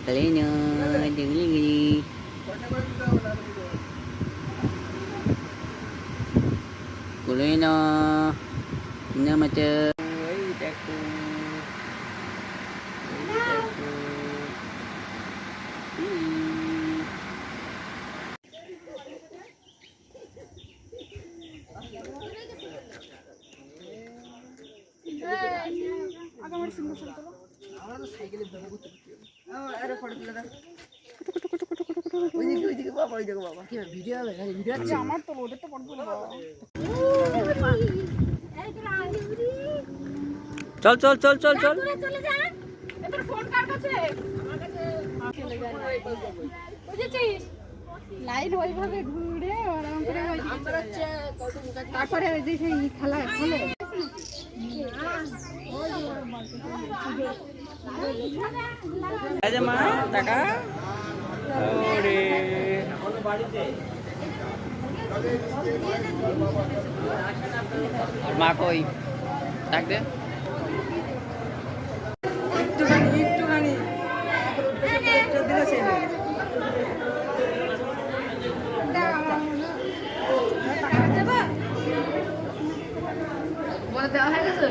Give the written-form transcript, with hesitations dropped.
Kalina, dingli. Kulina, ina mata. Ay, dako. চল চল চল চল চল লাইন ওইভাবে ঘুরে তারপরে ওই যে সেই খেলা খেলে মা টাকা ওরে মা কই ডাক দে একটুখানি দেওয়া হয়ে গেছে